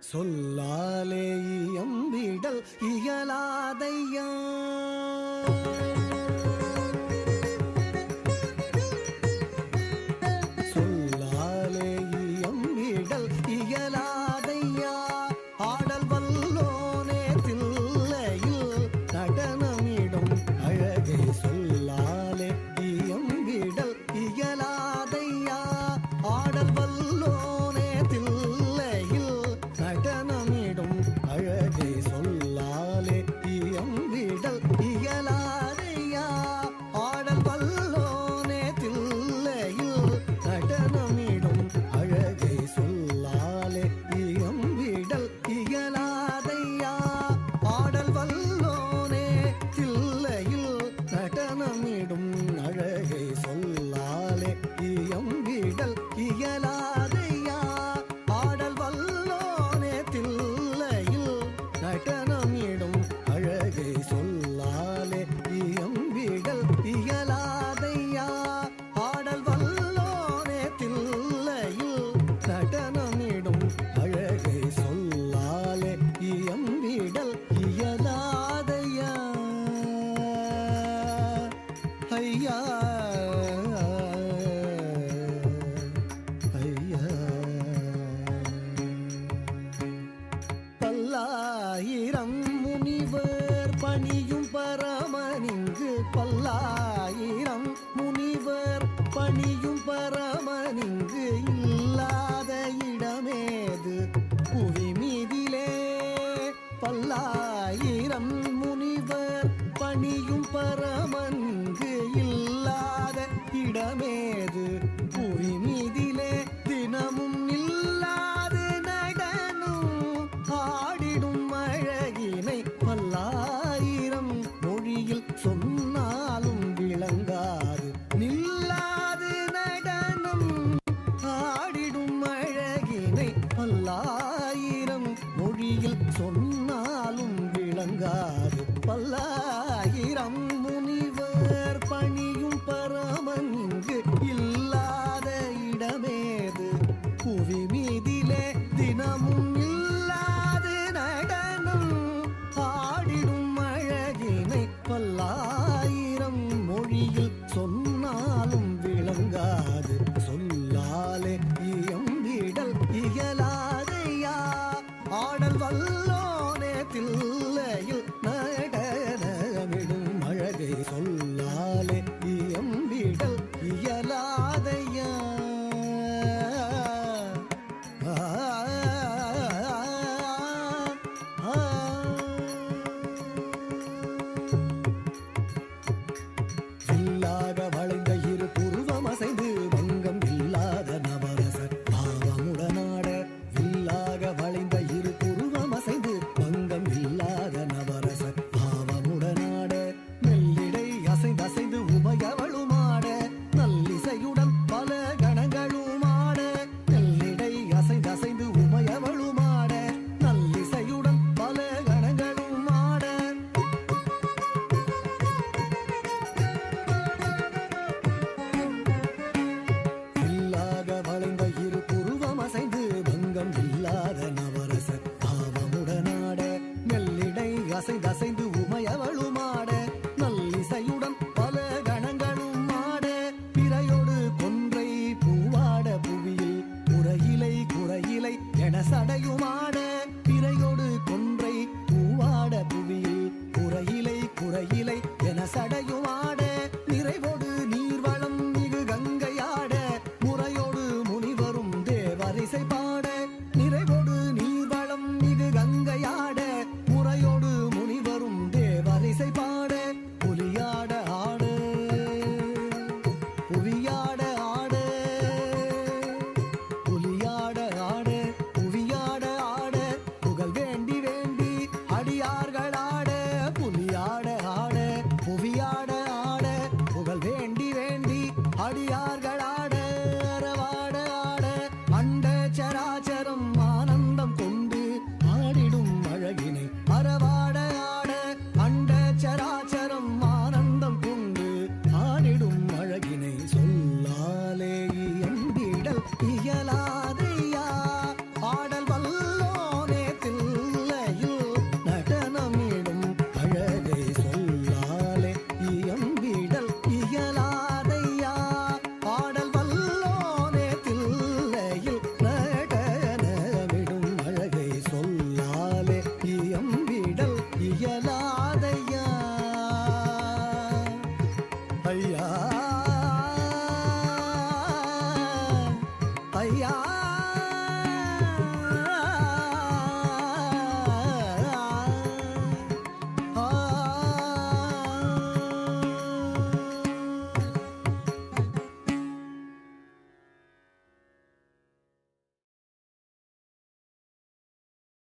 சொல்லாலே இயம்பிடல் இயலாதையா சொல்லாலே இயம்பிடல் இயலாதையா ஆடல் வல்லோனே தில்லையில் நடனமிடும் அழகை சொல்லாலே இயம்பிடல் இயலாதையா ஆடல் வல்லோனே தில்லையில் நடனமிடும் அழகை சொல்லாலே இயம்பிடல் இயலாதையா ஆடல் வல்லோனே தில்லையில் நடனமிடும் அழகை சொல்லாலே இயம்பிடல் இயலாதையா ஆடல் வல்லோனே தில்லையில் நடனமிடும் அழகை சொல்லாலே இயம்பிடல் இயலாதையா ஆடல் வல்லோனே தில்லையில் நடனமிடும் அழகை சொல்லாலே இயம்பிடல் இயலாதையா ஆடல் வல்லோனே தில்லையில் நடனமிடும் அழகை சொல்லாலே இயம்பிடல் இயலாதையா ஐயா ஐயா பல்லாயிரம் முனிவர் பணியும் பரமனிங்கு பல்லாயிரம் முனிவர் பணியும் பரமனிங்கு இல்லாத இடமேது புவி மீதிலே பல்லாயிரம் முனிவர் பணியும் பரமன்கு இல்லாத இடமேது புவி மீதிலே தினமும் இல்லாது நடனும் ஆடிடும் அழகினை பல்லாயிரம் மொழியில் சொன்னாலும் விளங்காது நில்லாது நடனம் ஆடிடும் அழகினை பல்லாயிரம் மொழியில் சொன்னாலும் விளங்காது பல்லாயிரம் முனிவர் பணியும் பரமன் இங்கு இல்லாத இடமேது புவி மீதிலே தினமும் இல்லாது நடனம் ஆடிடும் அழகினை பல்லாயிரம் மொழியில் சொன்னாலும் விளங்காது சொல்லாலே இயம்பிடல் இயலாதையா ஆடல் வல்லோனே தில்லையில் நடனமிடும் அழகை சொல்லாலே இயம்பிடல் இயலாதையா வில்லாக வளைந்த இரு புருவம் அசைந்து வங்கம் இல்லாத நவரசர் பாவமுடனாட வில்லாக வளைந்த இரு புருவம் அசைந்து வங்கம் இல்லாத நவரசர் பாவமுடனாட மெல்லிடை அசைந்து அசைந்து உமையவளுமாட நல்லிசையுடன் பல கணங்களுமாட மெல்லிடை அசைந்து அசைந்து உமையவளுமாட நல்லிசையுடன் பல கணங்களுமாட வில்லாக வளைந்த இரு புருவம் அசைந்து வங்கம் இல்லாத நவரசர் பாவமுடனாட மெல்லிடை அசைந்து அசைந்து உமையவளுமாட நல்லிசையுடன் பல கணங்களும் ஆட பிறையோடு கொன்றை பூவாட புவியில் குறையிலை குறையிலை என சடையுமாட பிறையோடு கொன்றை பூவாட புவியில் குறையிலை குறையிலை என சடையுமாட நிறைவோடு நீர்வளம் மிகு கங்கையாட முறையோடு முனிவரும் தேவரிசை பாட நிறைவோடு நீர்வளம் மிகு கங்கையாட முறையோடு முனிவரும் தேவரிசை பாட புலியாட ஆடு புவியாட ஆடு புலியாட ஆடு புவியாட ஆடு புகழ் வேண்டி வேண்டி அடியார்கள் ஆட புலியாட ஆடு புவியாட ஆடு புகழ் வேண்டி வேண்டி அடியார்கள் ஆட அரவாட ஆட அண்ட சராச்சரம் ஆனந்தம் கொண்டு ஆடிடும் அழகினை அறவாட ஆட அண்ட சராச்சரம் ஆனந்தம் கொண்டு ஆடிடும் அழகினை சொல்லாலே இயம்பிடல் இயலா